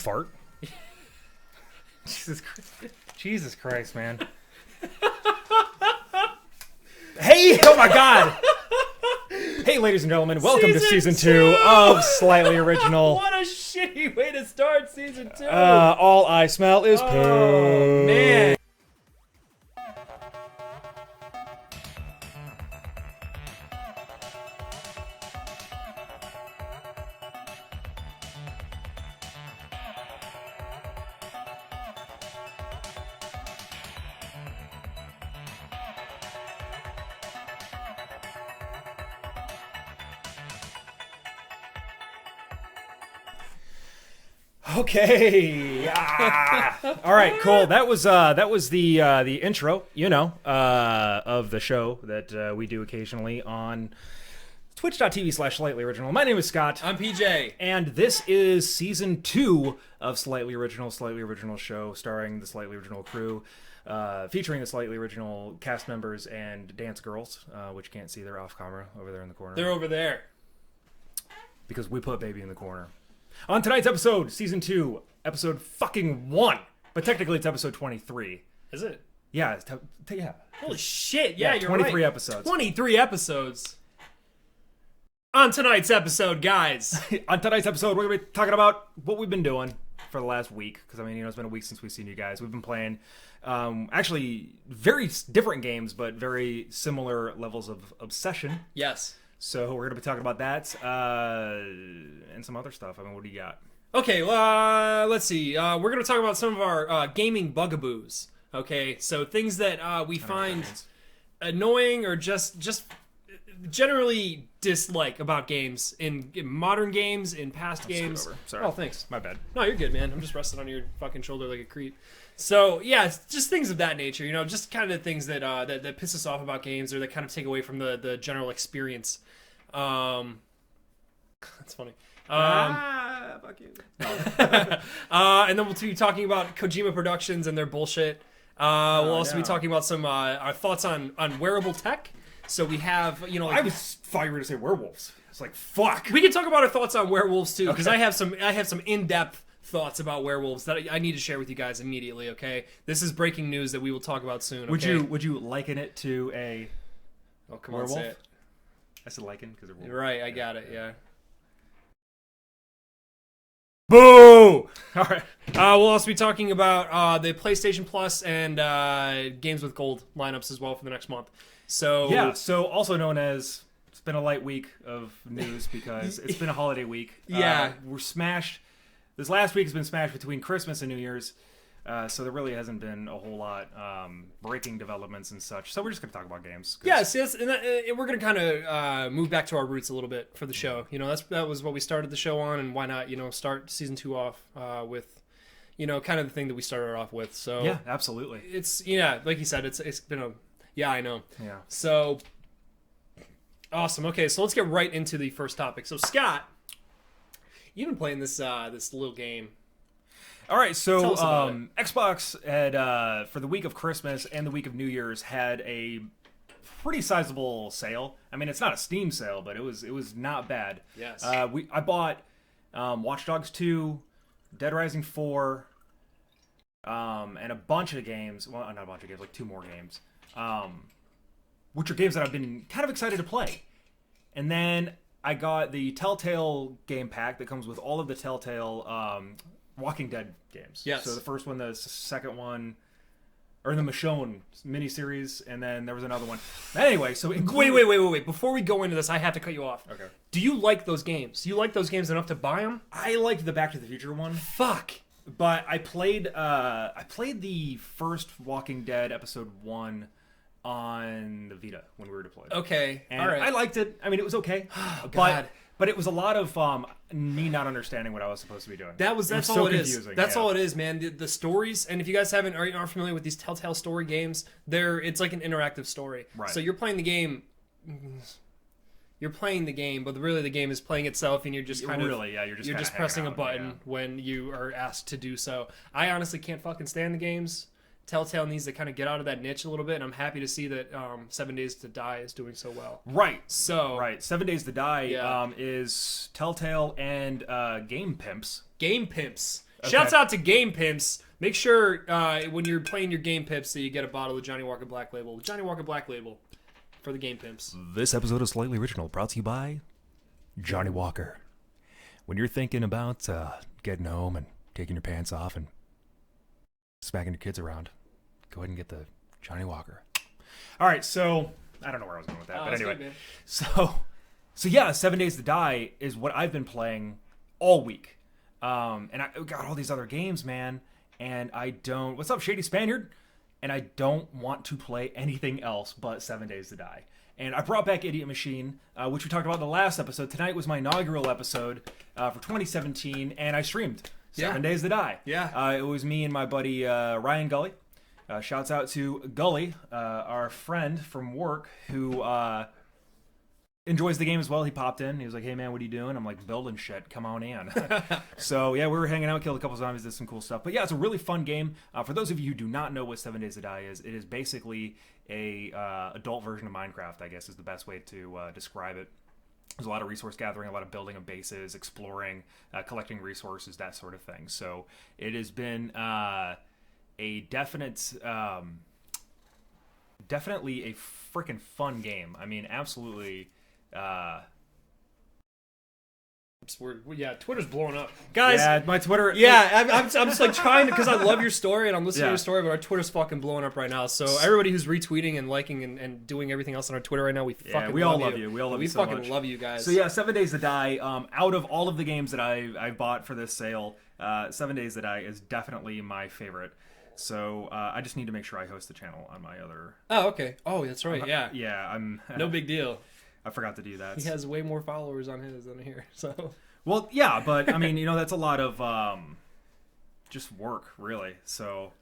Fart? Jesus Christ, man. Hey, oh my God. Hey, ladies and gentlemen, welcome to season 2 of Slightly Original. What a shitty way to start season 2. All I smell is poo. Oh, man. Okay. All right. Cool. That was the intro, of the show that we do occasionally on twitch.tv/Slightly Original. My name is Scott. I'm PJ. And this is season 2 of Slightly Original show starring the Slightly Original crew, featuring the Slightly Original cast members and dance girls, which you can't see, they're off camera over there in the corner. They're over there. Because we put baby in the corner. On tonight's episode, season 2, episode fucking 1. But technically it's episode 23. Is it? Yeah. Yeah. Holy shit. Yeah, you're 23 right. episodes. 23 episodes. On tonight's episode, guys. On tonight's episode, we're going to be talking about what we've been doing for the last week. Because, it's been a week since we've seen you guys. We've been playing, actually, very different games, but very similar levels of obsession. Yes. So we're going to be talking about that and some other stuff. What do you got? Okay, let's see. We're going to talk about some of our gaming bugaboos. Okay, so things that we find annoying or just generally dislike about games in modern games, in past games. Sorry. Oh, thanks. My bad. No, you're good, man. I'm just resting on your fucking shoulder like a creep. So yeah, it's just things of that nature, just kind of things that that piss us off about games, or that kind of take away from the general experience. That's funny. Fuck you. And then we'll be talking about Kojima Productions and their bullshit. We'll also be talking about some our thoughts on wearable tech. So we have, I thought you were going to say werewolves. It's like, fuck. We can talk about our thoughts on werewolves too, because I have some in-depth thoughts about werewolves that I need to share with you guys immediately. Okay, this is breaking news that we will talk about soon. Okay? Would you liken it to a come werewolf? on, say it. I said liken because You're right, I got it. Yeah. Boo! All right. We'll also be talking about the PlayStation Plus and Games with Gold lineups as well for the next month. So yeah. So also known as, it's been a light week of news because it's been a holiday week. Yeah. We're smashed. This last week has been smashed between Christmas and New Year's. So there really hasn't been a whole lot breaking developments and such. So we're just going to talk about games. Yes, and we're going to kind of move back to our roots a little bit for the show. That was what we started the show on, and why not, start season 2 off with, kind of the thing that we started off with. So yeah, absolutely. It's, like you said, it's been a, yeah, I know. Yeah. So, awesome. Okay, so let's get right into the first topic. So, Scott, you've been playing this little game. All right, so Xbox had for the week of Christmas and the week of New Year's had a pretty sizable sale. It's not a Steam sale, but it was not bad. Yes. I bought Watch Dogs 2, Dead Rising 4, and a bunch of games. Well, not a bunch of games, like 2 more games, which are games that I've been kind of excited to play. And then I got the Telltale game pack that comes with all of the Telltale Walking Dead games. Yes. So the first one, the second one, or the Michonne miniseries, and then there was another one. Anyway, so wait. Before we go into this, I have to cut you off. Okay. Do you like those games? Do you like those games enough to buy them? I liked the Back to the Future one. Fuck. But I played the first Walking Dead episode 1 on the Vita when we were deployed. Okay. And all right. I liked it. It was okay. Oh, God. But it was a lot of me not understanding what I was supposed to be doing. That's all it is. That's all it is, man. The stories, and if you guys aren't familiar with these Telltale story games, it's like an interactive story. Right. So you're playing the game. But really the game is playing itself, and you're just you're just pressing a button when you are asked to do so. I honestly can't fucking stand the games. Telltale needs to kind of get out of that niche a little bit, and I'm happy to see that 7 Days to Die is doing so well. Right. So 7 Days to Die is Telltale and Game Pimps. Game Pimps. Shouts out to Game Pimps. Make sure when you're playing your Game Pimps that you get a bottle of Johnny Walker Black Label. Johnny Walker Black Label for the Game Pimps. This episode is Slightly Original, brought to you by Johnny Walker. When you're thinking about getting home and taking your pants off and smacking your kids around, go ahead and get the Johnny Walker. All right, so I don't know where I was going with that, but anyway. Good, so yeah, 7 Days to Die is what I've been playing all week. And I got all these other games, man, and I don't... What's up, Shady Spaniard? And I don't want to play anything else but 7 Days to Die. And I brought back Idiot Machine, which we talked about in the last episode. Tonight was my inaugural episode for 2017, and I streamed 7 Days to Die. Yeah. It was me and my buddy Ryan Gully. Shouts out to Gully, our friend from work, who enjoys the game as well. He popped in. He was like, "Hey, man, what are you doing?" I'm like, "Building shit. Come on in." So, yeah, we were hanging out, killed a couple zombies, did some cool stuff. But, yeah, it's a really fun game. For those of you who do not know what 7 Days to Die is, it is basically a adult version of Minecraft, I guess, is the best way to describe it. There's a lot of resource gathering, a lot of building of bases, exploring, collecting resources, that sort of thing. So it has been a definitely a freaking fun game. I mean, absolutely. Twitter's blowing up, guys. Yeah, my Twitter. Yeah, I'm just like trying to, because I love your story and I'm listening to your story, but our Twitter's fucking blowing up right now. So everybody who's retweeting and liking and doing everything else on our Twitter right now, we all love you. We all love you so much. We fucking love you guys. So yeah, 7 Days to Die. Out of all of the games that I bought for this sale, 7 Days to Die is definitely my favorite. So I just need to make sure I host the channel on my other. Oh, okay. Oh, that's right. Yeah, I'm. No big deal. I forgot to do that. He has way more followers on his than here. So. Well, yeah, but I mean, that's a lot of just work, really. So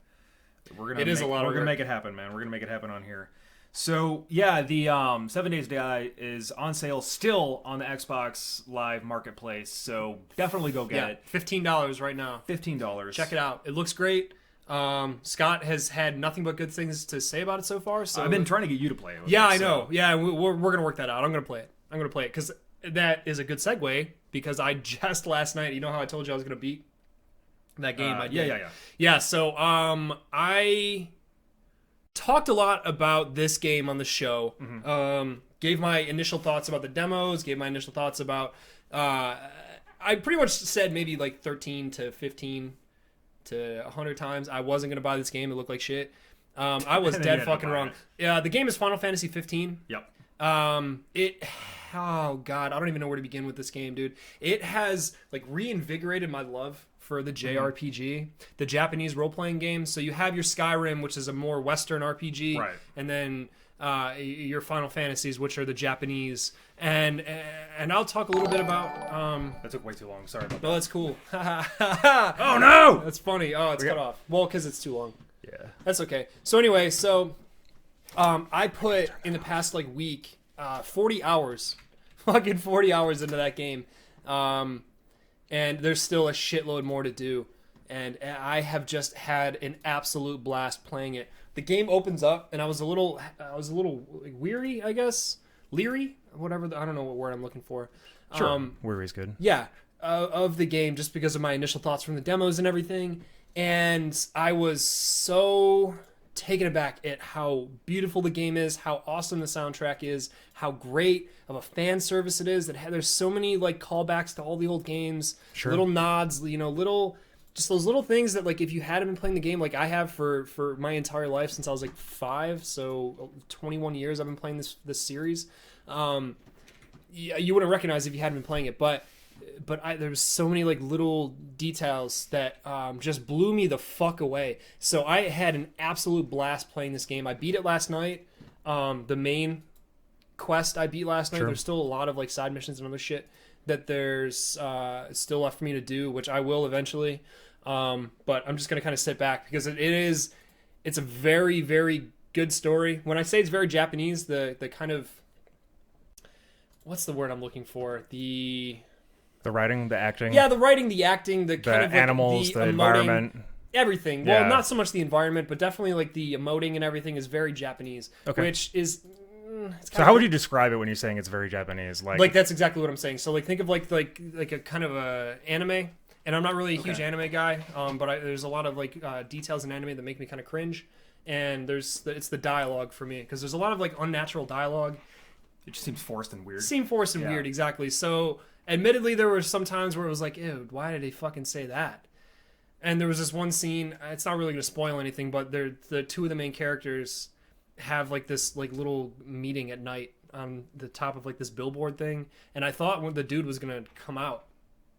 we're gonna make it happen, man. We're gonna make it happen on here. So yeah, the 7 Days to Die is on sale still on the Xbox Live Marketplace. So definitely go get it. $15 right now. $15. Check it out. It looks great. Scott has had nothing but good things to say about it so far. So I've been trying to get you to play it. Yeah, I know. Yeah, we're gonna work that out. I'm gonna play it because that is a good segue. Because I just last night, you know how I told you I was gonna beat that game? I did. Yeah. So I talked a lot about this game on the show. Mm-hmm. Gave my initial thoughts about the demos. Gave my initial thoughts about. I pretty much said maybe like 13 to 15 to 100 times I wasn't gonna buy this game. It looked like shit. I was dead fucking wrong. Yeah, the game is Final Fantasy 15. Yep. Oh god, I don't even know where to begin with this game, dude. It has like reinvigorated my love for the JRPG, the Japanese role-playing game. So you have your Skyrim, which is a more Western RPG, right, and then your Final Fantasies, which are the Japanese. And I'll talk a little bit about. That took way too long. Sorry about that. No, that's cool. Oh no, that's funny. Oh, it's cut off. Well, because it's too long. Yeah, that's okay. So anyway, I put in the past like week. 40 hours, fucking 40 hours into that game, and there's still a shitload more to do, and I have just had an absolute blast playing it. The game opens up, and I was a little weary, I guess, leery, whatever. I don't know what word I'm looking for. Sure, weary is good. Yeah, of the game, just because of my initial thoughts from the demos and everything, and I was so taken aback at how beautiful the game is, how awesome the soundtrack is, how great of a fan service it is. There's so many like callbacks to all the old games, little nods, just those little things that like if you hadn't been playing the game like I have for my entire life since I was like 5, so 21 years I've been playing this series. You wouldn't recognize if you hadn't been playing it, but there was so many like little details that just blew me the fuck away. So I had an absolute blast playing this game. I beat it last night. The main quest I beat last night. There's still a lot of like side missions and other shit that there's still left for me to do, which I will eventually. But I'm just gonna kind of sit back because it's a very, very good story. When I say it's very Japanese, the kind of, what's the word I'm looking for? The writing, the acting. Yeah, the writing, the acting, the kind of like animals, the environment. Everything. Yeah. Well, not so much the environment, but definitely like the emoting and everything is very Japanese. Okay. Which is... So how would you describe it when you're saying it's very Japanese? Like that's exactly what I'm saying. So like think of like a kind of a anime and I'm not really a huge anime guy, but there's a lot of like details in anime that make me kind of cringe. And it's the dialogue for me, because there's a lot of like unnatural dialogue. It just seems forced and weird. Weird, exactly. So, admittedly, there were some times where it was like, ew, why did they fucking say that? And there was this one scene, it's not really going to spoil anything, but the two of the main characters have like this like little meeting at night on the top of like this billboard thing. And I thought when the dude was going to come out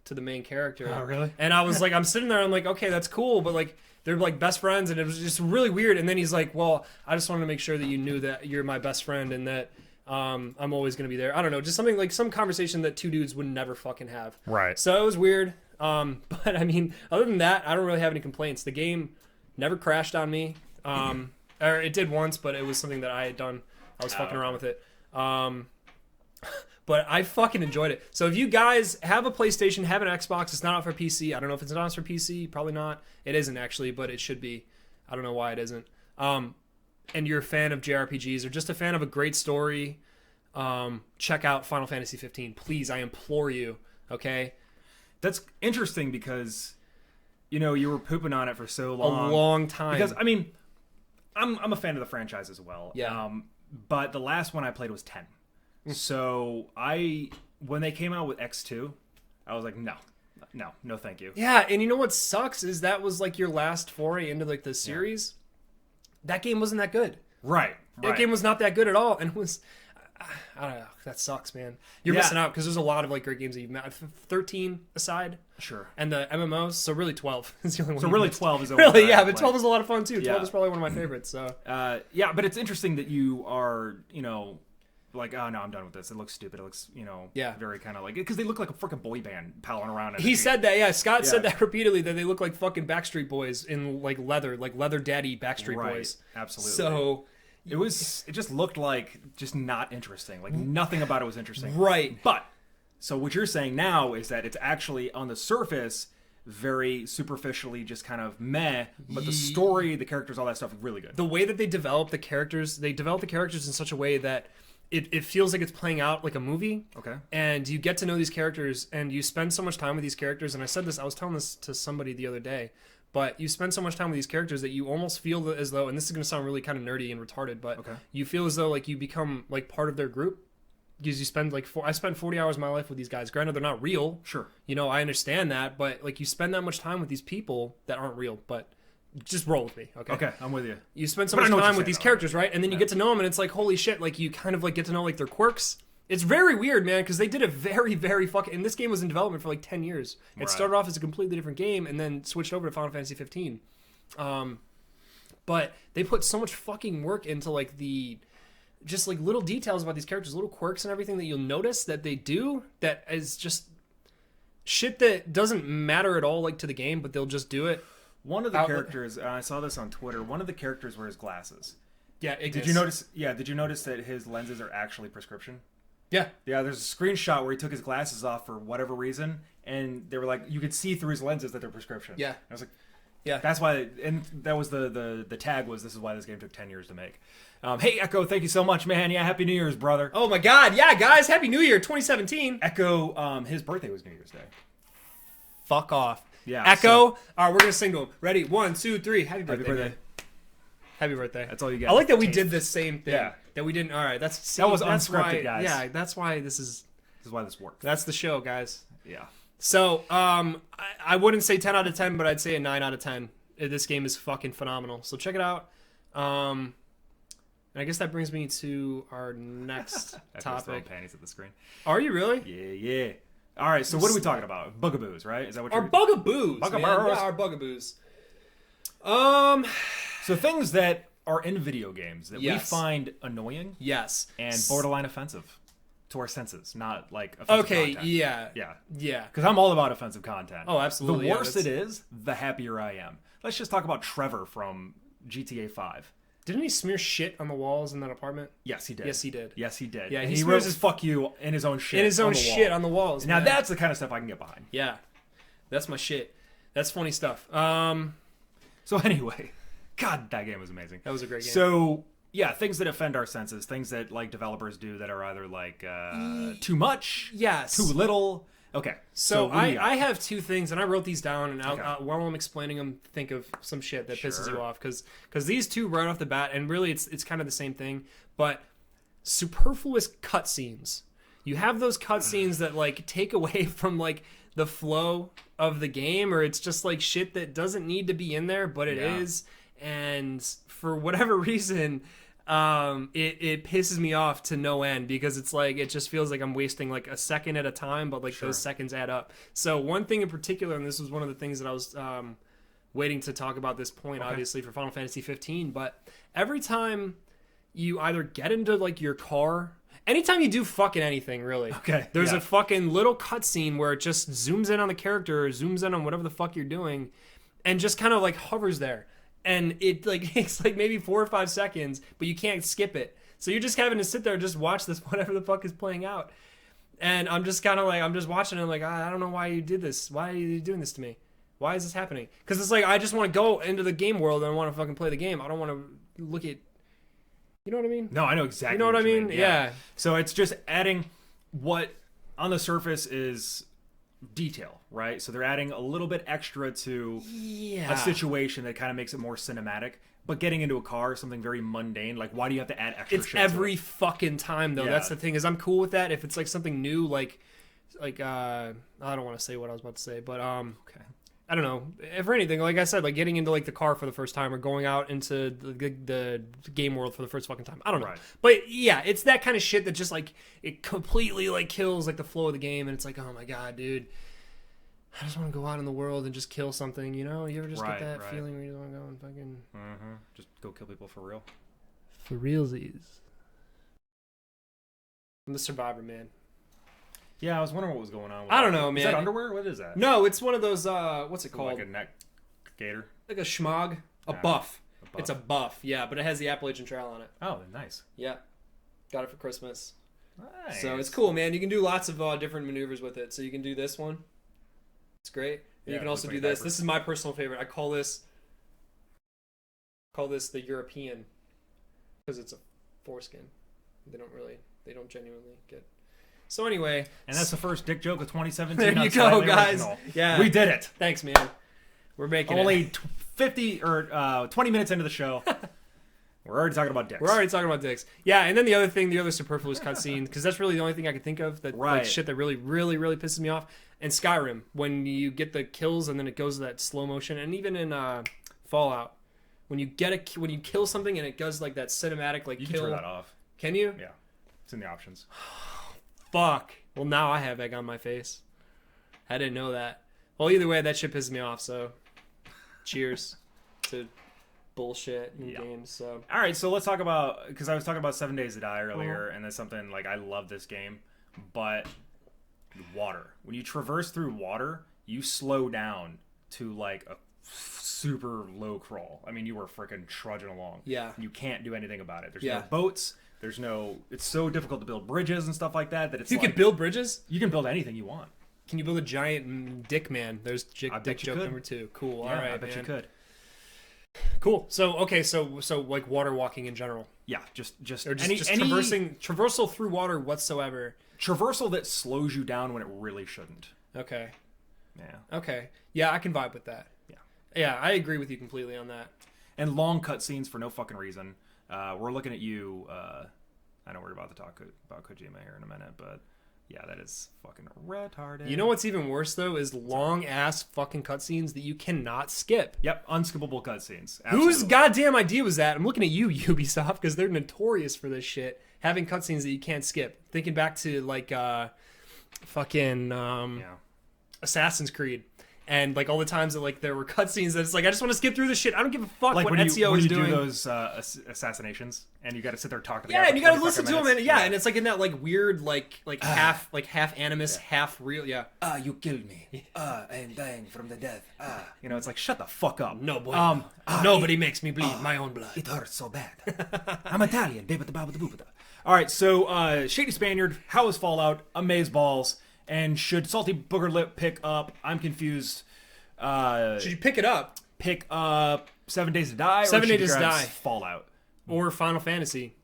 to the main character. Oh, really? And I was like, I'm sitting there, I'm like, okay, that's cool, but like, they're like best friends, and it was just really weird. And then he's like, well, I just wanted to make sure that you knew that you're my best friend and that I'm always going to be there. I don't know, just something like some conversation that two dudes would never fucking have. Right. So it was weird. But I mean, other than that, I don't really have any complaints. The game never crashed on me. Or it did once, but it was something that I had done. I was fucking around with it. But I fucking enjoyed it. So if you guys have a PlayStation, have an Xbox, it's not out for PC. I don't know if it's not out for PC. Probably not. It isn't actually, but it should be. I don't know why it isn't. And you're a fan of JRPGs or just a fan of a great story, check out Final Fantasy 15. Please, I implore you. Okay? That's interesting because, you know, you were pooping on it for so long. A long time. Because, I mean, I'm a fan of the franchise as well. Yeah. But the last one I played was 10. So when they came out with X2, I was like, no, thank you. Yeah, and you know what sucks is that was like your last foray into like the series. Yeah. That game wasn't that good. Right. That game was not that good at all, and it was. I don't know. That sucks, man. You're missing out because there's a lot of like great games that you've met. 13 aside, sure, and the MMOs. So really 12 is the only one. So really 12 is the really but 12 is a lot of fun too. 12 Yeah. is probably one of my favorites. So yeah, but it's interesting that you are, you know, like, oh no, I'm done with this. It looks stupid. It looks, you know, very kind of like, because they look like a freaking boy band palling around. He said that, yeah. Scott said that repeatedly, that they look like fucking Backstreet Boys in like leather daddy Backstreet Boys. Absolutely. So it just looked like just not interesting. Like nothing about it was interesting. Right. But so what you're saying now is that it's actually on the surface very superficially just kind of meh, but the story, the characters, all that stuff is really good. The way that they develop the characters in such a way that it feels like it's playing out like a movie. Okay. And you get to know these characters, and you spend so much time with these characters. And I was telling this to somebody the other day, but you spend so much time with these characters that you almost feel as though, and this is going to sound really kind of nerdy and retarded, but you feel as though like you become like part of their group. Because you spend I spent 40 hours of my life with these guys. Granted, they're not real. Sure. You know, I understand that, but like you spend that much time with these people that aren't real, but just roll with me, okay? Okay, I'm with you. You spend so much time with these characters, right? And then you get to know them, and it's like, holy shit, like you kind of like get to know like their quirks. It's very weird, man, because they did a very, very fucking... And this game was in development for like 10 years. It started off as a completely different game and then switched over to Final Fantasy 15. But they put so much fucking work into like just like little details about these characters, little quirks and everything that you'll notice that they do that is just shit that doesn't matter at all like to the game, but they'll just do it. One of the characters, I saw this on Twitter, one of the characters wears glasses. Yeah, Ignis. Did you notice that his lenses are actually prescription? Yeah. Yeah, there's a screenshot where he took his glasses off for whatever reason, and they were like, you could see through his lenses that they're prescription. Yeah. I was like, yeah. That's why, and that was the tag was, this is why this game took 10 years to make. Hey, Echo, thank you so much, man. Yeah, Happy New Year's, brother. Oh my God. Yeah, guys. Happy New Year 2017. Echo, his birthday was New Year's Day. Fuck off. Yeah. Echo. All right, we're going to sing to him. Ready? 1, 2, 3. Happy birthday. Man. Happy birthday. That's all you got. I like that we did the same thing. Yeah. That we didn't. All right. That was unscripted, guys. Yeah, that's why this is why this works. That's the show, guys. Yeah. So, I wouldn't say 10 out of 10, but I'd say a 9 out of 10. This game is fucking phenomenal. So check it out. And I guess that brings me to our next topic. Panties at the screen. Are you really? Yeah. All right. So what are we talking about? Bugaboos, right? Is that what our bugaboos? Bugaboos. Man. Yeah, our bugaboos. So things that are in video games that we find annoying. Yes. And borderline offensive to our senses, not like offensive content. Yeah. Because I'm all about offensive content. Oh, absolutely. The worse it is, the happier I am. Let's just talk about Trevor from GTA 5. Didn't he smear shit on the walls in that apartment? Yes, he did. Yes, he did. Yeah, he wrote his "fuck you" in his own shit. In his own shit on the walls. Now that's the kind of stuff I can get behind. Yeah, that's my shit. That's funny stuff. So anyway, God, that game was amazing. That was a great game. So yeah, things that offend our senses, things that like developers do that are either like too much, yes, too little. Okay. So what do you got? I have two things, and I wrote these down, and Okay. while I'm explaining them, think of some shit that pisses Sure. you off, because these two right off the bat, and really it's kind of the same thing, but superfluous cutscenes. You have those cutscenes that like take away from like the flow of the game, or it's just like shit that doesn't need to be in there, but it is, and for whatever reason. It pisses me off to no end, because it's like it just feels like I'm wasting like a second at a time, but like those seconds add up. So one thing in particular, and this was one of the things that I was waiting to talk about this point, obviously for Final Fantasy 15, but every time you either get into like your car, anytime you do fucking anything really, there's a fucking little cutscene where it just zooms in on the character, or zooms in on whatever the fuck you're doing, and just kind of like hovers there. And it like takes like maybe 4 or 5 seconds, but you can't skip it. So you're just having to sit there and just watch this whatever the fuck is playing out. And I'm just kind of like, I'm just watching it, I'm like, I don't know why you did this. Why are you doing this to me? Why is this happening? Because it's like, I just want to go into the game world and I want to fucking play the game. I don't want to look at, you know what I mean? No, I know exactly. You know what I mean? Yeah. So it's just adding what on the surface is detail, right? So they're adding a little bit extra to a situation that kind of makes it more cinematic. But getting into a car, something very mundane, like why do you have to add extra it's shit every to it? fucking time though. That's the thing, is I'm cool with that if it's like something new, like I don't want to say what I was about to say, but Okay. I don't know, for anything, like I said, like getting into like the car for the first time, or going out into the game world for the first fucking time. I don't know. Right. But yeah, it's that kind of shit that just like it completely like kills like the flow of the game, and it's like, oh my god, dude, I just want to go out in the world and just kill something, you know? You ever just get that feeling where you want to go and fucking Just go kill people for real. for realsies. I'm the survivor, man. Yeah, I was wondering what was going on with I don't know, man. Is that underwear? What is that? No, it's one of those what's it called? Like a neck gator? Like a schmog, a buff. It's a buff, yeah, but it has the Appalachian Trail on it. Oh, nice. Yeah, got it for Christmas. Nice. So it's cool, man. You can do lots of different maneuvers with it. So you can do this one. It's great. Yeah, You can also looks do like a this. diaper. This is my personal favorite. I call this the European, because it's a foreskin. They don't genuinely get. So anyway, And that's the first dick joke of 2017. there on you go, Slightly guys. Original. Yeah, We did it. Thanks, man. We're making Only it. 50 or 20 minutes into the show. We're already talking about dicks. We're already talking about dicks. Yeah, and then the other superfluous cutscene, because that's really the only thing I could think of that like shit that really, really, really pisses me off. And Skyrim, when you get the kills and then it goes to that slow motion, and even in Fallout, when you kill something and it does like that cinematic like You kill. can turn that off. Can you? Yeah. It's in the options. Fuck. Well, now I have egg on my face. I didn't know that. Well, either way, that shit pisses me off. So, cheers to bullshit in games. So, All right, so let's talk about, because I was talking about 7 Days to Die earlier, and that's something like I love this game, but water. When you traverse through water, you slow down to like a super low crawl. I mean, you were freaking trudging along. Yeah. You can't do anything about it. There's no boats. There's no. It's so difficult to build bridges and stuff like that it's you like, can build bridges. You can build anything you want. Can you build a giant dick man? There's dick joke could. number 2. Cool. Yeah, All right, I bet you could. Cool. So okay, so like water walking in general, Yeah, just or just, any traversal through water whatsoever. traversal that slows you down when it really shouldn't. Okay. Yeah. Okay. Yeah, I can vibe with that. Yeah. Yeah, I agree with you completely on that. And long cutscenes for no fucking reason. We're looking at you. I know we're about to talk about Kojima here in a minute, but yeah, that is fucking retarded. You know what's even worse though is long ass fucking cutscenes that you cannot skip. Yep, unskippable cutscenes. Whose goddamn idea was that? I'm looking at you, Ubisoft, because they're notorious for this shit. Having cutscenes that you can't skip. Thinking back to like fucking Assassin's Creed. And like all the times that like there were cutscenes that it's like I just want to skip through this shit. I don't give a fuck like what when Ezio is doing. Do those assassinations and you got to sit there and talk to the guy. Yeah, for and you got to 45 listen to him, minutes. and it's like in that like weird like half animus, half real. Yeah. You killed me. I am dying from the death. You know, it's like shut the fuck up. No boy. Nobody makes me bleed my own blood. It hurts so bad. I'm Italian. All right, so Shady Spaniard, how is Fallout? Amazeballs, and should Salty Booger Lip pick up? I'm confused. Should you pick it up? Pick up 7 Days to Die? 7 or should Days you to grab Die. Fallout. Or Final Fantasy?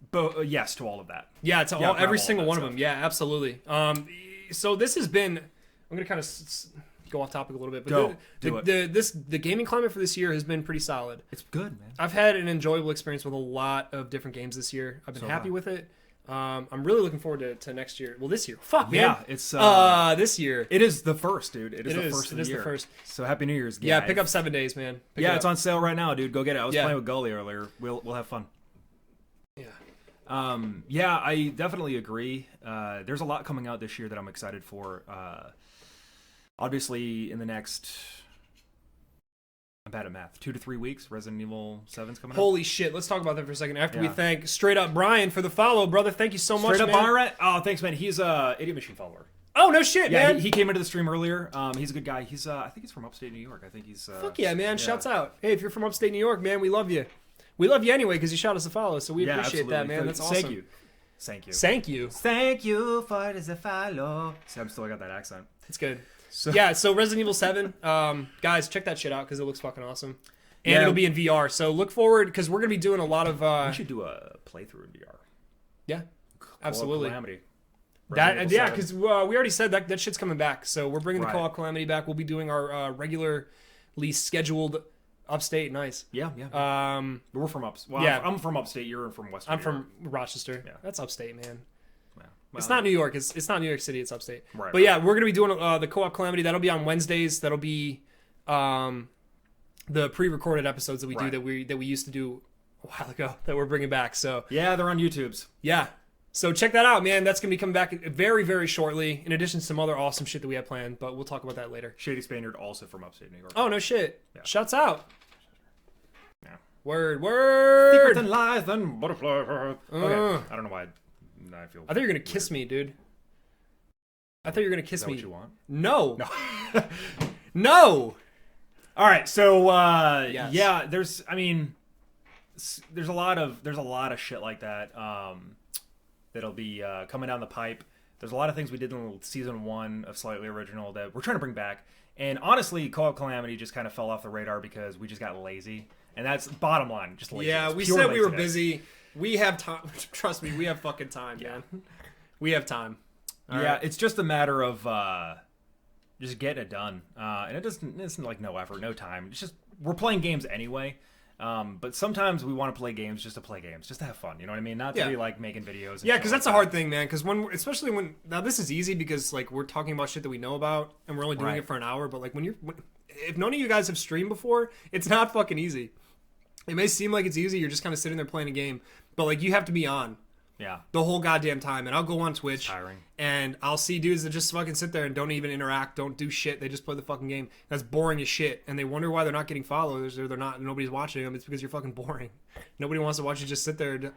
Yes to all of that. Yeah, to grab every all single that one of stuff. them. Yeah, absolutely. So this has been I'm gonna kind of go off topic a little bit. But Go. Do it. The gaming climate for this year has been pretty solid. It's good, man. I've had an enjoyable experience with a lot of different games this year. I've been happy with it. I'm really looking forward to next year. Well, this year. Fuck, man. Yeah, it's this year. it is the first, dude. It is the first of the year. The first. So happy New Year's, guys. Yeah, pick up 7 days, man. Pick it it's up. on sale right now, dude. Go get it. I was playing with Gully earlier. We'll have fun. Yeah. I definitely agree. There's a lot coming out this year that I'm excited for. Obviously, in the next, I'm bad at math, 2 to 3 weeks, Resident Evil 7's coming out. Holy shit. Let's talk about that for a second. After we thank Straight Up Brian for the follow, brother. Thank you so much, Straight Up man. Byron? Oh, thanks, man. He's a Idiot Machine follower. Oh, no shit, Yeah, man. he came into the stream earlier. He's a good guy. He's I think he's from upstate New York. I think he's Fuck yeah, man. Shouts out. Hey, if you're from upstate New York, man, we love you. We love you anyway because you shot us a follow, so we appreciate that, man. That's awesome. Thank you. Thank you. Thank you. Thank you for the follow. See, I'm still got that accent. It's good. So, So Resident Evil 7, guys, check that shit out because it looks fucking awesome. And it'll be in VR, so look forward because we're going to be doing a lot of... we should do a playthrough in VR. Yeah, absolutely. Calamity. Because we already said that shit's coming back, so we're bringing the Right. Co-op Calamity back. We'll be doing our regularly scheduled upstate. Nice. Yeah. But we're from upstate. Well, Yeah. I'm from upstate. You're from Western I'm New from Rochester. Yeah. That's upstate, man. York. It's not New York. It's not New York City. It's upstate. Right, But yeah, we're gonna be doing the Co-op Calamity. That'll be on Wednesdays. That'll be the pre-recorded episodes that we do that we used to do a while ago that we're bringing back. So Yeah, they're on YouTube's. yeah. So check that out, man. That's gonna be coming back very, very shortly. In addition to some other awesome shit that we have planned, but we'll talk about that later. Shady Spaniard, also from upstate New York. Oh no shit! Yeah. Shouts out. Yeah. Word. Secrets and lies and butterfly. Okay. I don't know why I feel. I thought you were gonna kiss me, dude. I thought you were gonna kiss Is that me. what you want? No. No. All right, so Yes. yeah, there's a lot of shit like that that'll be coming down the pipe. There's a lot of things we did in season 1 of Slightly Original that we're trying to bring back. And honestly, Co-op Calamity just kind of fell off the radar because we just got lazy. And that's bottom line, just lazy. Yeah, It's we pure said we were laziness. busy. We have time. Trust me, we have fucking time, man. We have time. All Yeah, right. it's just a matter of just getting it done. And it's like no effort, no time. It's just, we're playing games anyway. But sometimes we want to play games just to play games, just to have fun. You know what I mean? Not to be like making videos. And Yeah, shit because like that's a hard thing, man. Because especially when now this is easy because like we're talking about shit that we know about and we're only doing Right. it for an hour. But like if none of you guys have streamed before, it's not fucking easy. It may seem like it's easy. You're just kind of sitting there playing a game, but like you have to be on Yeah. the whole goddamn time. And I'll go on Twitch Tiring. and I'll see dudes that just fucking sit there and don't even interact, don't do shit. They just play the fucking game. That's boring as shit. And they wonder why they're not getting followers or nobody's watching them. It's because you're fucking boring. Nobody wants to watch you just sit there.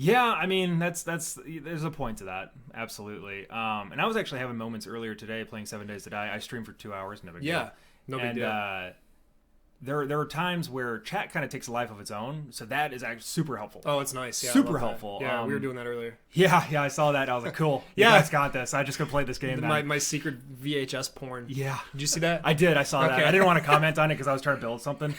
Yeah, I mean there's a point to that, absolutely. And I was actually having moments earlier today playing 7 Days to Die. I streamed for 2 hours, no big deal. Yeah, no big deal. There are times where chat kind of takes a life of its own, so that is actually super helpful. Oh, it's nice. Yeah, I Super love that. helpful. Yeah, we were doing that earlier. Yeah, I saw that. I was like, cool. Yeah. You guys got this. I just gonna play this game. My secret VHS porn. Yeah. Did you see that? I did. I saw that. Okay. I didn't want to comment on it because I was trying to build something,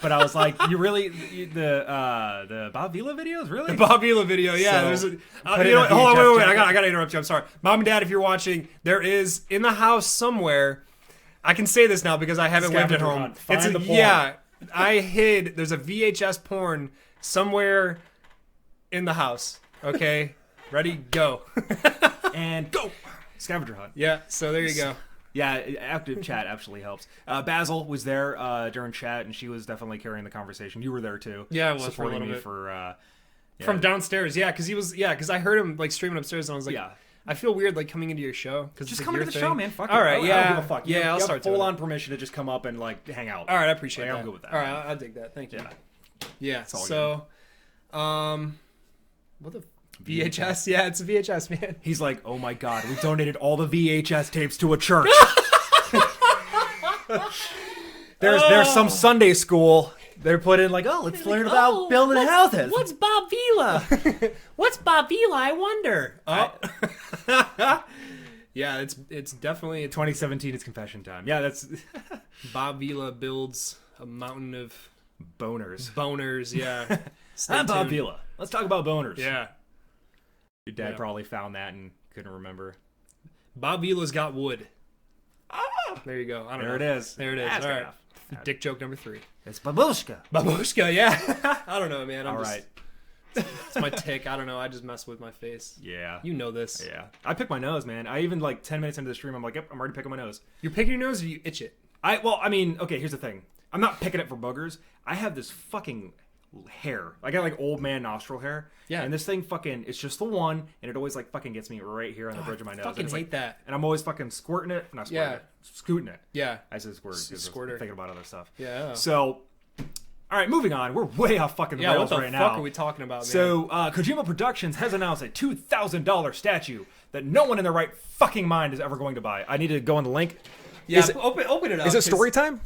but I was like, "You really the Bob Vila videos, really?" The Bob Vila video, yeah. So, There's a, put it you know, in a hold on, VHS wait. jacket. I gotta interrupt you. I'm sorry, Mom and Dad. If you're watching, there is in the house somewhere. I can say this now because I haven't lived at Scavenger home. hunt. Find the porn. Yeah. I hid. There's a VHS porn somewhere in the house. Okay, ready, go. And go scavenger hunt. Yeah. So there you go. Yeah, active chat actually helps. Basil was there during chat, and she was definitely carrying the conversation. You were there too. Yeah, I was for a supporting little me bit. for yeah. From downstairs, yeah, because he was, because I heard him like streaming upstairs, and I was like, Yeah. I feel weird like coming into your show because Just it's come like, into your the thing. show, man. Fuck All it. right, I don't yeah, give a fuck. yeah, I'll you start have full doing on permission to just come up and like hang out. All right, I appreciate Like, that. I'm good with that. All right, I'll dig that. Thank you. Yeah. Yeah. all So, what the VHS? Yeah, it's a VHS, man. He's like, oh my god, we donated all the VHS tapes to a church. There's some Sunday school. They're put in like, oh, let's learn about building houses. What's Bob Vila? What's Bob Vila? I wonder. Oh. Yeah, it's definitely 2017 is confession time. Yeah, that's Bob Vila builds a mountain of boners. boners. Yeah. Stay I'm Bob tuned. Vila. Let's talk about boners. Yeah. Your dad Yeah. probably found that and couldn't remember. Bob Vila's got wood. There you go. I don't know. There it is. There it is. That's All good right. enough. Dick joke number 3. It's babushka. Babushka, yeah. I don't know, man. All right. It's my tick. I don't know. I just mess with my face. Yeah. You know this. Yeah. I pick my nose, man. I even like 10 minutes into the stream, I'm like, yep, I'm already picking my nose. You're picking your nose or you itch it? Okay, here's the thing. I'm not picking it for boogers. I have this fucking hair. I got like old man nostril hair. Yeah. And this thing fucking, it's just the one, and it always like fucking gets me right here on the bridge of my nose. fucking And it's hate like, that. And I'm always fucking squirting it. Not squirting Yeah. it. Scooting it. Yeah. I said squirt. 'Cause I was Squirter. thinking about other stuff. Yeah. So, all right, moving on. We're way off fucking Yeah, rails what the right fuck now. are we talking about, man? So, Kojima Productions has announced a $2,000 statue that no one in their right fucking mind is ever going to buy. I need to go on the link. yeah, Is it, open it up. is it 'cause- story time?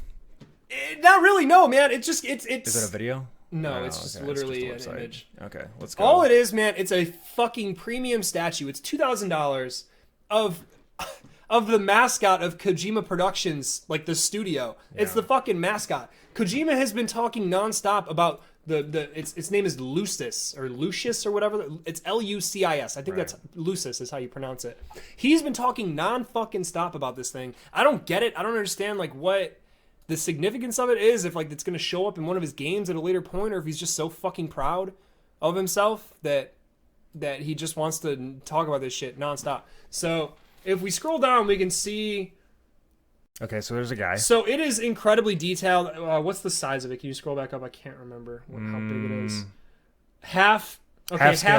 Not really, no, man. It's just, it's... Is it a video? No, it's just okay, literally just a an website. image. Okay, let's go. All it is, man, it's a fucking premium statue. It's $2,000 of the mascot of Kojima Productions, like the studio. It's the fucking mascot. Kojima has been talking nonstop about its name is Lucis or Lucius or whatever. It's Lucis. I think that's Lucis is how you pronounce it. He's been talking non-fucking stop about this thing. I don't get it. I don't understand like what the significance of it is, if like it's gonna show up in one of his games at a later point, or if he's just so fucking proud of himself that he just wants to talk about this shit nonstop. So if we scroll down, we can see. Okay, so there's a guy. So it is incredibly detailed. What's the size of it? Can you scroll back up? I can't remember how big it is. Half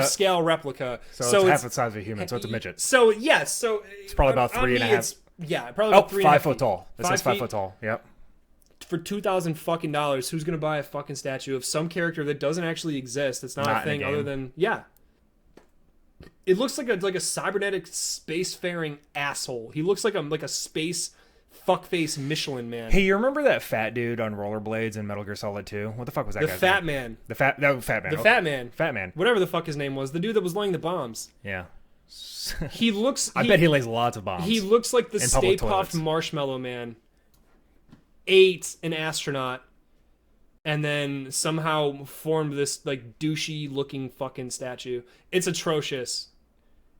scale replica. So it's half the size of a human, so it's a midget. So yes, so It's probably about on three and a me, half. probably about 3.5 5 foot feet. tall. It 5 says 5 feet? foot tall. Yep. For $2,000 fucking dollars, who's gonna buy a fucking statue of some character that doesn't actually exist? It's not Not a in a thing game. other than It looks like a cybernetic spacefaring asshole. He looks like a space fuckface Michelin man. Hey, you remember that fat dude on rollerblades in Metal Gear Solid 2? What the fuck was that the guy's fat name? man. The fat man. The Okay. fat man. Fat man. Whatever the fuck his name was. The dude that was laying the bombs. Yeah. He looks. I bet he lays lots of bombs. He looks like the in Stay public Puft toilets. Marshmallow Man ate an astronaut and then somehow formed this like douchey looking fucking statue. It's atrocious.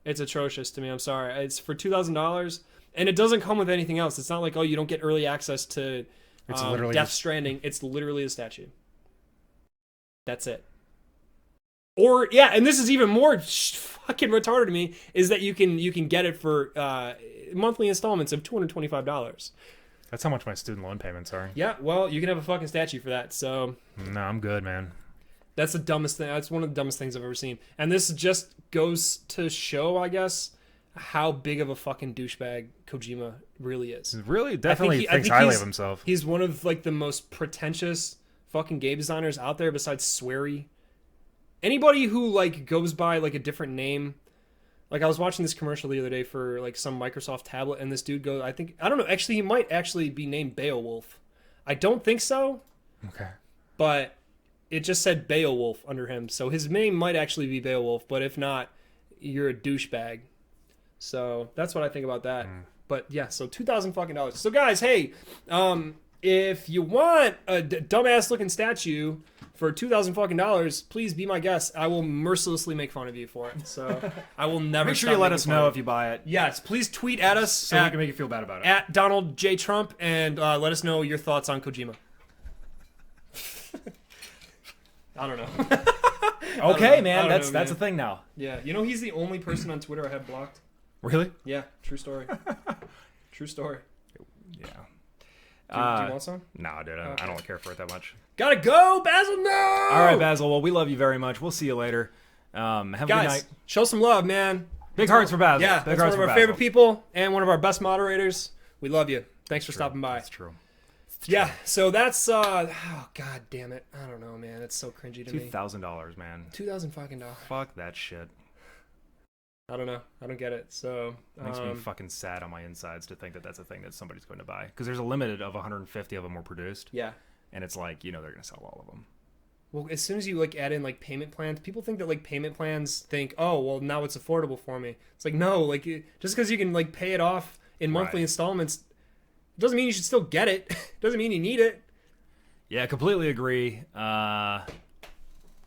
It's atrocious to me. I'm sorry. It's for $2,000 and it doesn't come with anything else. It's not like, oh, you don't get early access to It's literally Death just- Stranding. It's literally a statue. That's it. Or yeah, and this is even more fucking retarded to me, is that you can get it for monthly installments of $225. That's how much my student loan payments are. Yeah, well, you can have a fucking statue for that. So No, I'm good, man. that's the dumbest thing. That's one of the dumbest things I've ever seen. And this just goes to show, I guess, how big of a fucking douchebag Kojima really is. He really definitely I thinks think highly he's- of himself. He's one of like the most pretentious fucking game designers out there besides Swery. Anybody who like goes by like a different name, like I was watching this commercial the other day for like some Microsoft tablet, and this dude goes, I don't know, actually he might actually be named Beowulf. I don't think so, Okay. but it just said Beowulf under him, so his name might actually be Beowulf. But if not, you're a douchebag. So that's what I think about that. But yeah, so $2,000 fucking dollars. So guys, hey, if you want a dumbass looking statue for $2,000 fucking dollars, please be my guest. I will mercilessly make fun of you for it. So I will never. Make sure stop you let making us fun know of if you buy it, Yes, please tweet at us so we at, can make you feel bad about it. at Donald J Trump and let us know your thoughts on Kojima. I don't know. Okay, I man, don't that's know, a man. thing now. Yeah, you know he's the only person on Twitter I have blocked. Really? Yeah, true story. True story. Yeah. Do you want some? Nah, dude, I Okay. don't care for it that much. Gotta go, Basil. No. All right, Basil. Well, we love you very much. We'll see you later. Have a good guys, night. show some love, man. Big hearts for Basil. Yeah, Big that's hearts one of for our favorite Basil. people and one of our best moderators. We love you. Thanks for stopping by. That's true. Yeah, so that's oh god damn it. I don't know, man. It's so cringy to me. $2,000, man. $2,000 fucking dollars. Fuck that shit. I don't know. I don't get it. So Makes me fucking sad on my insides to think that that's a thing that somebody's going to buy. Because there's a limited of 150 of them were produced. yeah. And it's like, they're going to sell all of them. Well, as soon as you like add in like payment plans, people think that like payment plans think, oh, well now it's affordable for me. It's like no, like just because you can like pay it off in monthly Right. installments doesn't mean you should still get it. Doesn't mean you need it. Yeah, completely agree. That's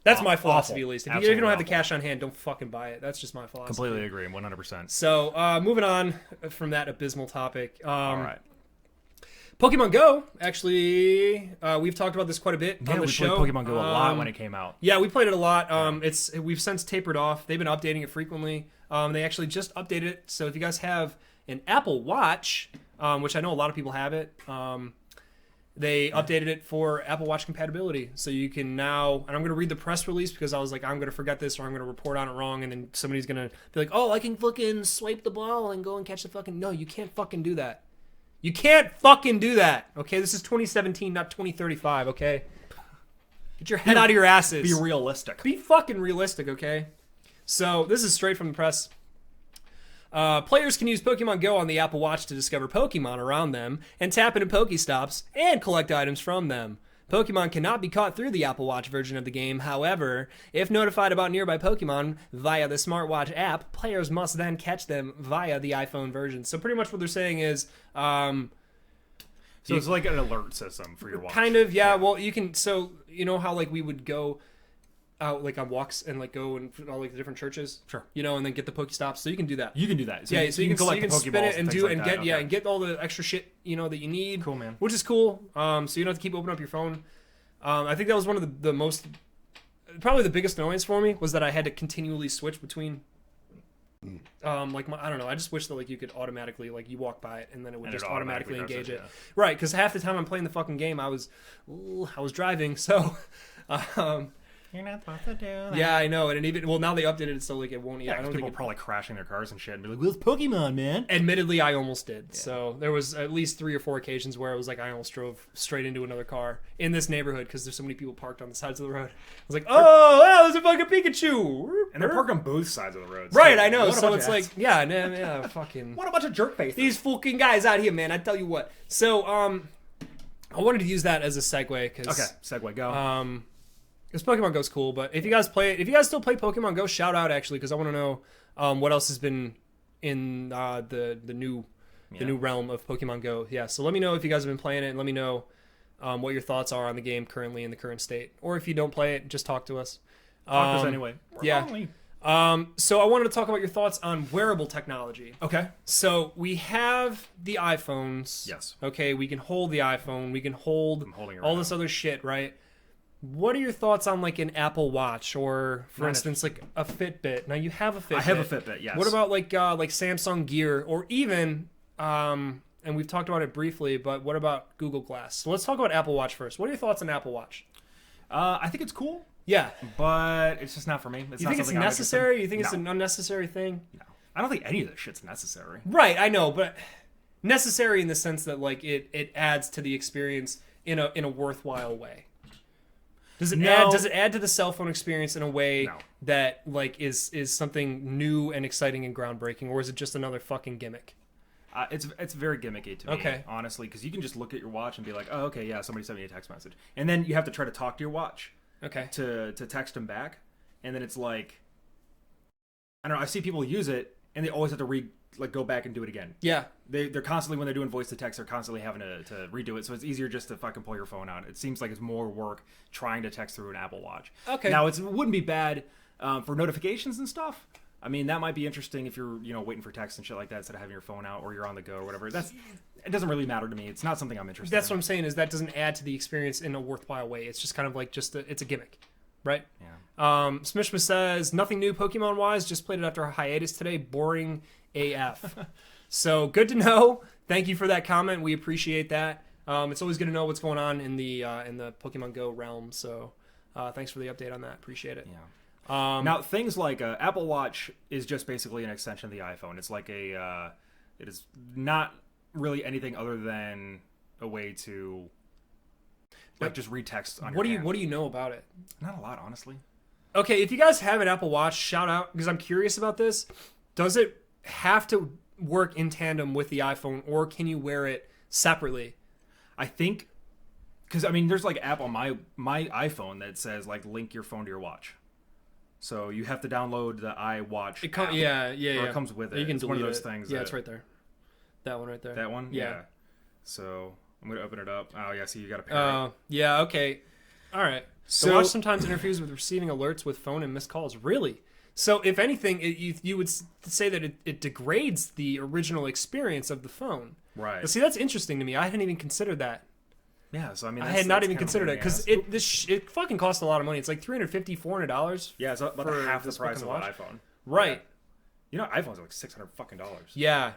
That's my philosophy, Awful. at least. If you Absolutely don't have the awful. cash on hand, don't fucking buy it. That's just my philosophy. Completely agree, 100%. So, moving on from that abysmal topic. All right. Pokemon Go, actually, we've talked about this quite a bit on the we show. played Pokemon Go a lot when it came out. Yeah, we played it a lot. We've since tapered off. They've been updating it frequently. They actually just updated it. So if you guys have an Apple Watch, which I know a lot of people have it, they updated it for Apple Watch compatibility. So you can now, and I'm going to read the press release because I was like, I'm going to forget this or I'm going to report on it wrong. And then somebody's going to be like, oh, I can fucking swipe the ball and go and catch the fucking... No, you can't fucking do that. You can't fucking do that. Okay, this is 2017, not 2035, okay? Get your head out of your asses. Be realistic. Be fucking realistic, okay? So, this is straight from the press. Players can use Pokemon Go on the Apple Watch to discover Pokemon around them and tap into Pokestops and collect items from them. Pokemon cannot be caught through the Apple Watch version of the game. However, if notified about nearby Pokemon via the smartwatch app, players must then catch them via the iPhone version. So pretty much what they're saying is... So it's like an alert system for your watch. Kind of, yeah. Well, you can... So, you know how like we would go out like on walks and like go and all like the different churches? Sure. You know, and then get the Pokestops. So you can do that. You can do that. So Yeah, so you can collect the spin Pokeballs it and things do like and that. get Okay. and get all the extra shit that you need. Cool, man. Which is cool. So you don't have to keep opening up your phone. I think that was one of the most, probably the biggest annoyance for me was that I had to continually switch between. I don't know. I just wish that like you could automatically like you walk by it and then it would And just it automatically automatically engage does it. it, Right, because half the time I'm playing the fucking game, I was driving, so. You're not supposed to do that. Yeah, I know, and now they updated it so like it won't. Yeah, I don't think people it, are probably crashing their cars and shit and be like, "Well, it's Pokemon, man." Admittedly, I almost did. So there was at least 3 or 4 occasions where it was like I almost drove straight into another car in this neighborhood because there's so many people parked on the sides of the road. I was like, oh, wow, there's a fucking Pikachu. And they're parked on both sides of the road. Right, So I know. what a So bunch it's of like, ass. yeah, fucking. What a bunch of jerk faces. These fucking guys out here, man. I tell you what. So, I wanted to use that as a segue because Okay, segue, go. because Pokemon Go's cool. But if you guys still play Pokemon Go, shout out actually because I want to know what else has been in the new realm of Pokemon Go. Yeah, so let me know if you guys have been playing it and let me know what your thoughts are on the game currently in the current state. Or if you don't play it, just talk to us. Talk to us anyway. We're yeah. lonely. So I wanted to talk about your thoughts on wearable technology. Okay. So we have the iPhones. Yes. Okay, we can hold the iPhone. We can hold I'm holding it all right this now. other shit, right? What are your thoughts on like an Apple Watch or, for Mine instance, like a Fitbit? Now you have a Fitbit. I have a Fitbit, yes. What about like Samsung Gear or even and we've talked about it briefly, but what about Google Glass? So let's talk about Apple Watch first. What are your thoughts on Apple Watch? I think it's cool, Yeah. but it's just not for me. It's You not think it's something I'm interested in. necessary? You think it's No. an unnecessary thing? No. I don't think any of this shit's necessary. Right, I know, but necessary in the sense that like it adds to the experience in a worthwhile way. Does it add to the cell phone experience in a way No. that like is something new and exciting and groundbreaking, or is it just another fucking gimmick? It's very gimmicky to me, Okay. honestly, because you can just look at your watch and be like, oh, okay, yeah, somebody sent me a text message. And then you have to try to talk to your watch Okay. to text them back. And then it's like, I don't know, I see people use it, and they always have to go back and do it again. Yeah. They're constantly, when they're doing voice to text, they're constantly having to redo it. So it's easier just to fucking pull your phone out. It seems like it's more work trying to text through an Apple Watch. Okay. Now, it wouldn't be bad for notifications and stuff. I mean, that might be interesting if you're, waiting for text and shit like that instead of having your phone out or you're on the go or whatever. It doesn't really matter to me. It's not something I'm interested That's in. what I'm saying is that doesn't add to the experience in a worthwhile way. It's just kind of like it's a gimmick, right? Yeah. Smishma says nothing new Pokemon wise. Just played it after a hiatus today. Boring AF. So good to know. Thank you for that comment. We appreciate that. It's always good to know what's going on in the Pokemon Go realm. So thanks for the update on that. Appreciate it. Yeah. Now, things like Apple Watch is just basically an extension of the iPhone. It's like it is not really anything other than a way to just read text on What your do you know about it? Not a lot, honestly. Okay, if you guys have an Apple Watch, shout out because I'm curious about this. Does it have to work in tandem with the iPhone, or can you wear it separately? I think because I mean, there's like app on my iPhone that says like link your phone to your watch. So you have to download the iWatch. It yeah. Or it comes with it. You can It's delete one of those it. things. Yeah, it's right there. That one right there. That one. Yeah. So I'm gonna open it up. Oh yeah, see you got to pair it. Yeah. Okay. All right. The watch sometimes interferes with receiving alerts with phone and missed calls. Really? So, if anything, you would say that it degrades the original experience of the phone. Right. But see, that's interesting to me. I hadn't even considered that. Yeah, so I mean, I had not even considered it because it fucking costs a lot of money. It's like $350, $400. Yeah, it's about half the price of an iPhone. Right. Yeah. You know, iPhones are like $600 fucking. Yeah.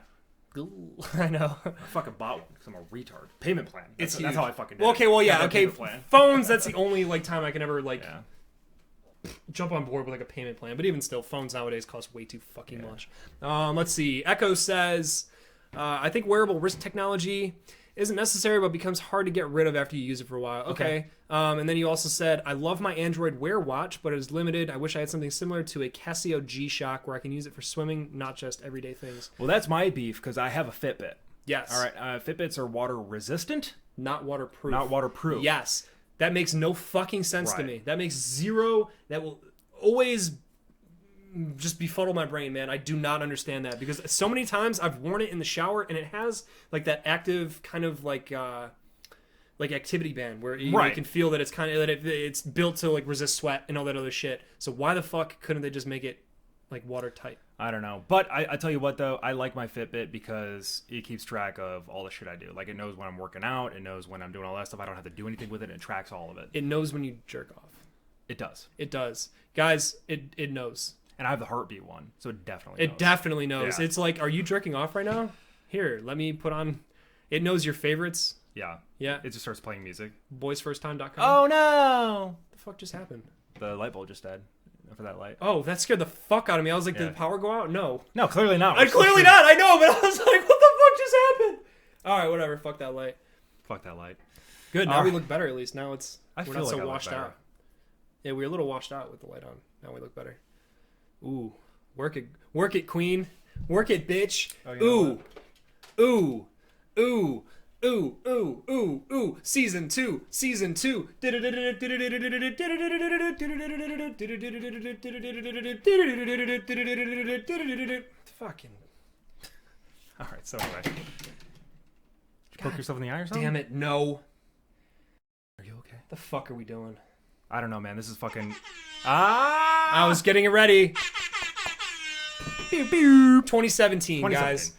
I know. I fucking bought one because I'm a retard. Payment plan. That's That's how I fucking did well, okay, well, yeah, it. okay. Phones, that's the only like time I can ever like jump on board with like a payment plan. But even still, phones nowadays cost way too fucking much. Let's see. Echo says, I think wearable wrist technology isn't necessary, but becomes hard to get rid of after you use it for a while. Okay. And then you also said, I love my Android Wear watch, but it is limited. I wish I had something similar to a Casio G-Shock where I can use it for swimming, not just everyday things. Well, that's my beef because I have a Fitbit. Yes. All right. Fitbits are water resistant. Not waterproof. Not waterproof. Yes. That makes no fucking sense to Right. me. That makes zero. That will always just befuddle my brain, man. I do not understand that because so many times I've worn it in the shower and it has like that active kind of like activity band where you can feel that it's kind of that it's built to like resist sweat and all that other shit. So why the fuck couldn't they just make it like watertight? I don't know. But I tell you what, though, I like my Fitbit because it keeps track of all the shit I do. Like, it knows when I'm working out. It knows when I'm doing all that stuff. I don't have to do anything with it. And it tracks all of it. It knows when you jerk off. It does. It does. Guys, it knows. And I have the heartbeat one, so it definitely knows. It definitely knows. Yeah. It's like, are you jerking off right now? Here, let me put on... It knows your favorites. Yeah. Yeah. It just starts playing music. Boysfirsttime.com. Oh, no! What the fuck just happened? The light bulb just died for that light. Oh, that scared the fuck out of me. I was like, Yeah. did the power go out? No. No, clearly not. Clearly not. I know, but I was like, what the fuck just happened? All right, whatever. Fuck that light. Fuck that light. Good. Now we look better at least. Now we're feel not so like I look washed better. out. Yeah, we were a little washed out with the light on. Now we look better. Ooh. Work it, queen. Work it, bitch. Oh, you know Ooh. Ooh. Ooh, ooh, ooh, ooh. Season 2. Fucking. All right, so anyway. Did you poke yourself in the eye or something? Damn it, no. Are you okay? The fuck are we doing? I don't know, man. This is fucking... Ah! I was getting it ready. Pew, pew. 2017, guys.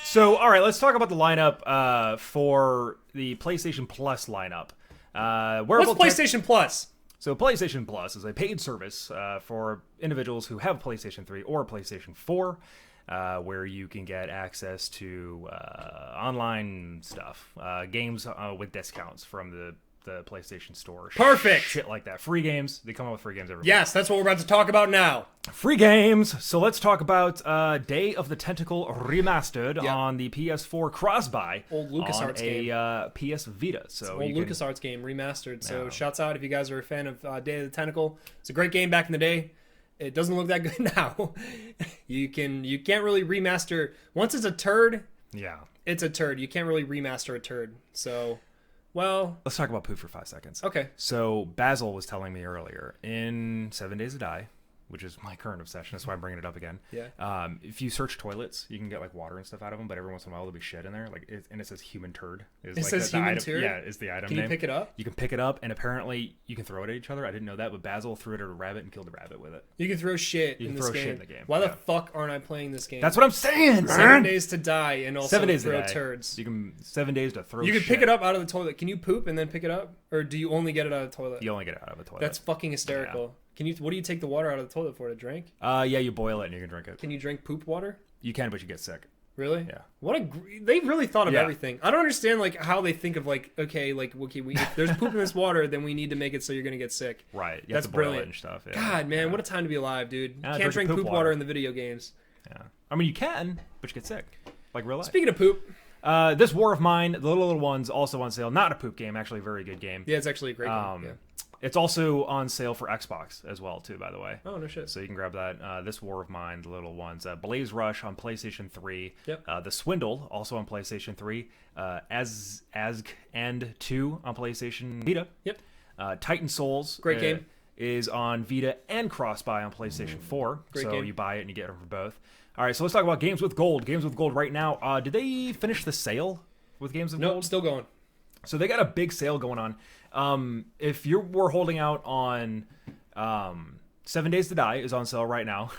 So, all right, let's talk about the lineup for the PlayStation Plus lineup. What's PlayStation Plus? So, PlayStation Plus is a paid service for individuals who have PlayStation 3 or PlayStation 4, where you can get access to online stuff, games with discounts from the PlayStation Store. Perfect. Shit like that. Free games. They come out with free games every Yes, that's what we're about to talk about now. Free games. So let's talk about Day of the Tentacle Remastered on the PS4 cross-buy. Old LucasArts game. PS Vita. So old LucasArts game remastered. So shouts out if you guys are a fan of Day of the Tentacle. It's a great game back in the day. It doesn't look that good now. You can't really remaster. Once it's a turd, it's a turd. You can't really remaster a turd. So... Well, let's talk about poop for 5 seconds. Okay. So Basil was telling me earlier in 7 Days to Die, which is my current obsession. That's why I'm bringing it up again. Yeah. If you search toilets, you can get like water and stuff out of them, but every once in a while there'll be shit in there. And it says human turd. It says human turd? Yeah, is the item name. Can you pick it up? You can pick it up, and apparently you can throw it at each other. I didn't know that, but Basil threw it at a rabbit and killed a rabbit with it. You can throw shit in this game. Shit in the game. Why the fuck aren't I playing this game? That's what I'm saying, man. 7 Days to Die and also 7 days throw to die. turds. You can 7 days to throw. You can shit. pick it up out of the toilet. Can you poop and then pick it up, or do you only get it out of the toilet? You only get it out of the toilet. That's fucking hysterical. Yeah. Can you? What do you take the water out of the toilet for? To drink? Yeah, you boil it and you can drink it. Can you drink poop water? You can, but you get sick. Really? Yeah. They really thought of everything. I don't understand like how they think of like if there's poop in this water, then we need to make it so you're gonna get sick. Right. That's brilliant. And stuff. Yeah. God, man, what a time to be alive, dude. Yeah, can't drink poop water in the video games. Yeah. I mean, you can, but you get sick, like real life. Speaking of poop, this War of Mine, the little ones, also on sale. Not a poop game, actually, a very good game. Yeah, it's actually a great game. Yeah. It's also on sale for Xbox as well, too, by the way. Oh, no shit. So you can grab that. This War of Mine, the little ones. Blaze Rush on PlayStation 3. Yep. The Swindle, also on PlayStation 3. As and 2 on PlayStation Vita. Yep. Titan Souls. Great game. Is on Vita and cross-buy on PlayStation 4. Great so game. you buy it and you get them for both. All right, so let's talk about Games with Gold. Games with Gold right now. Did they finish the sale with Games with Gold? No, still going. So they got a big sale going on. If you were holding out on 7 Days to Die is on sale right now,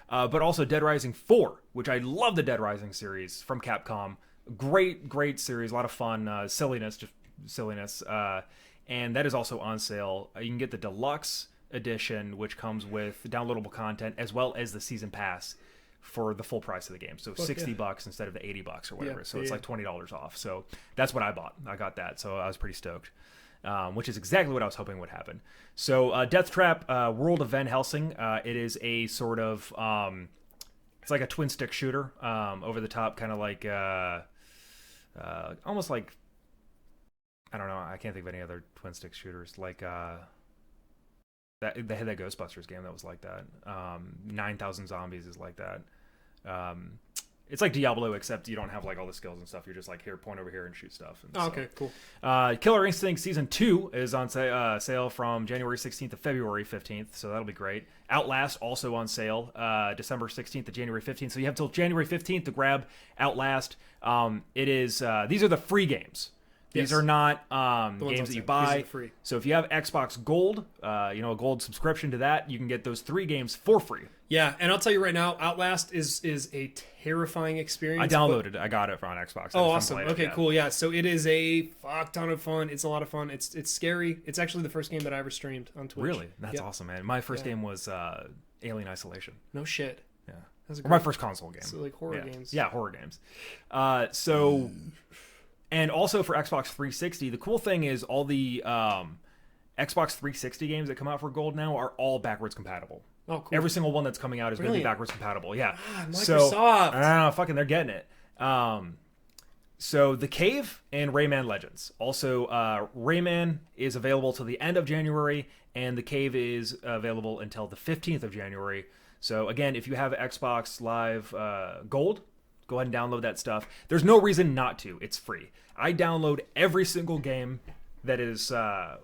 but also Dead Rising 4, which I love the Dead Rising series from Capcom. Great series, a lot of fun, silliness, and that is also on sale. You can get the deluxe edition, which comes with downloadable content as well as the season pass for the full price of the game. So $60 instead of the $80 or whatever. So it's like $20 off. So that's what I bought. I got that. So I was pretty stoked. Which is exactly what I was hoping would happen. So Death Trap World of Van Helsing. It is a sort of it's like a twin stick shooter, over the top, kind of like almost like, I don't know, I can't think of any other twin stick shooters like that. They had that Ghostbusters game that was like that. 9,000 Zombies is like that. It's like Diablo, except you don't have like all the skills and stuff. You're just like, here, point over here and shoot stuff. And okay, cool. Killer Instinct Season 2 is on sale from January 16th to February 15th, so that'll be great. Outlast also on sale December 16th to January 15th, so you have till January 15th to grab Outlast. These are the free games. These are not games that you buy. Free. So if you have Xbox Gold, a gold subscription to that, you can get those 3 games for free. Yeah, and I'll tell you right now, Outlast is a terrifying experience. I downloaded it. I got it on Xbox. Oh, awesome. Okay, cool. Yeah, so it is a fuck ton of fun. It's a lot of fun. It's scary. It's actually the first game that I ever streamed on Twitch. Really? That's awesome, man. My first game was Alien Isolation. No shit. Yeah. Or my first console game. So like horror games. Yeah, horror games. And also for Xbox 360, the cool thing is all the Xbox 360 games that come out for Gold now are all backwards compatible. Oh, cool. Every single one that's coming out is going to be backwards compatible. Yeah. Microsoft. So, I don't know, fucking, they're getting it. So The Cave and Rayman Legends. Also, Rayman is available till the end of January, and The Cave is available until the 15th of January. So again, if you have Xbox Live Gold, go ahead and download that stuff. There's no reason not to. It's free. I download every single game that is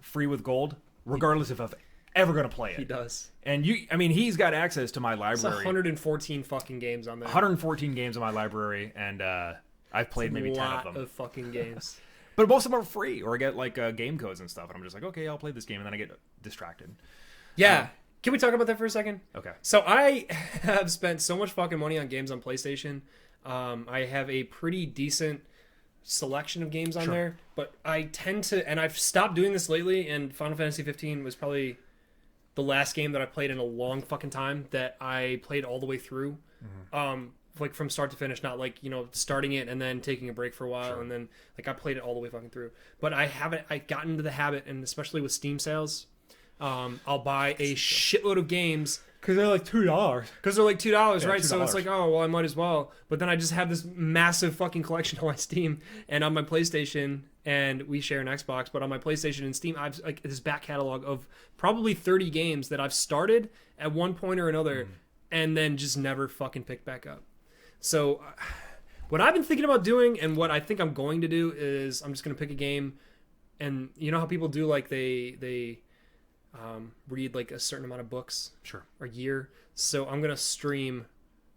free with Gold, regardless if I've ever going to play it. He does. And he's got access to my library. It's 114 fucking games on there. 114 games in my library, and I've played maybe 10 of them. A lot of fucking games. But most of them are free, or I get like game codes and stuff, and I'm just like, okay, I'll play this game, and then I get distracted. Yeah. Can we talk about that for a second? Okay. So I have spent so much fucking money on games on PlayStation. I have a pretty decent selection of games on there, but I tend to, and I've stopped doing this lately, and Final Fantasy 15 was probably the last game that I played in a long fucking time that I played all the way through. Like from start to finish, not like, starting it and then taking a break for a while, and then like I played it all the way fucking through. But I got into the habit, and especially with Steam sales, I'll buy a shitload of games Because they're like $2. because they're like $2, right? $2. So it's like, oh well, I might as well. But then I just have this massive fucking collection on my Steam and on my PlayStation, and we share an Xbox. But on my PlayStation and Steam, I've like this back catalog of probably 30 games that I've started at one point or another, and then just never fucking picked back up. So what I've been thinking about doing, and what I think I'm going to do, is I'm just going to pick a game, and you know how people do, like they read like a certain amount of books a year. So I'm gonna stream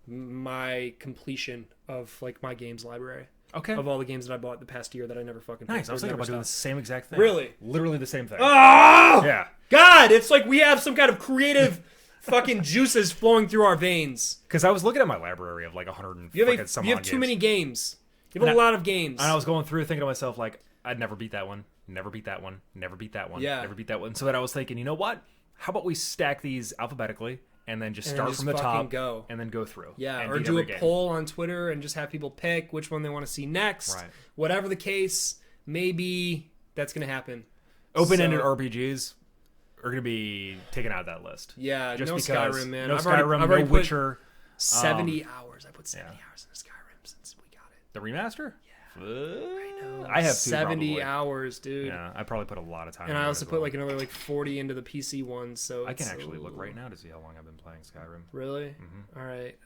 my completion of like my games library. Okay. Of all the games that I bought the past year that I never fucking Nice. played, I was thinking about doing the same exact thing. Really? Literally the same thing. Oh Yeah. God! It's like we have some kind of creative fucking juices flowing through our veins. Because I was looking at my library of like 100 and You some have odd too games. many games. You have a lot of games. And I was going through thinking to myself, like, I'd never beat that one. Never beat that one. Never beat that one. Yeah. Never beat that one. So that I was thinking, you know what? How about we stack these alphabetically and then just start from the top and then go through. Yeah, and or beat do a every game. poll on Twitter and just have people pick which one they want to see next. Right. Whatever the case, maybe that's going to happen. Open-ended So- RPGs are going to be taken out of that list. Yeah, Just no because Skyrim, man. No I've Skyrim, already no put Witcher. 70 hours. I put 70 hours into Skyrim since we got it. The remaster? I know. I have 70 probably. hours, dude. Yeah, I probably put a lot of time And in I it also as put well. like another like 40 into the PC one, so I can it's actually look right now to see how long I've been playing Skyrim. Really? Mm-hmm. All right.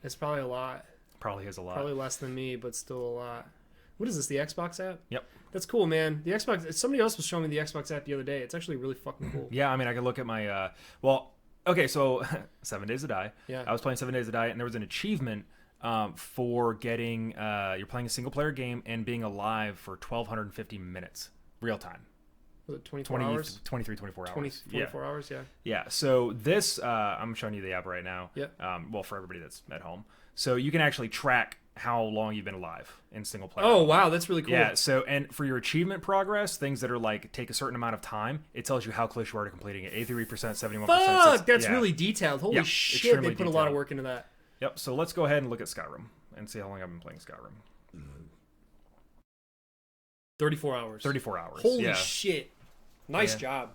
It's probably a lot. Probably is a lot. Probably less than me, but still a lot. What is this, the Xbox app? Yep. That's cool, man. The Xbox. Somebody else was showing me the Xbox app the other day. It's actually really fucking cool. Yeah, I mean, I could look at my. Okay, so 7 Days to Die. Yeah. I was playing 7 Days to Die, and there was an achievement for getting. You're playing a single player game and being alive for 1,250 minutes, real time. Was it 24 hours? 23, 24 hours. 24 hours, yeah. Yeah, so this, I'm showing you the app right now. Yeah. Well, for everybody that's at home. So you can actually track how long you've been alive in single player. Oh, wow, that's really cool. Yeah, so, and for your achievement progress, things that are like, take a certain amount of time, it tells you how close you are to completing it. 83%, 71%. Fuck, that's yeah. really detailed. Holy Yeah, shit, extremely they put a lot of detailed. work into that. Yep, so let's go ahead and look at Skyrim and see how long I've been playing Skyrim. 34 hours. 34 hours. Holy yeah. shit. Nice Yeah. job.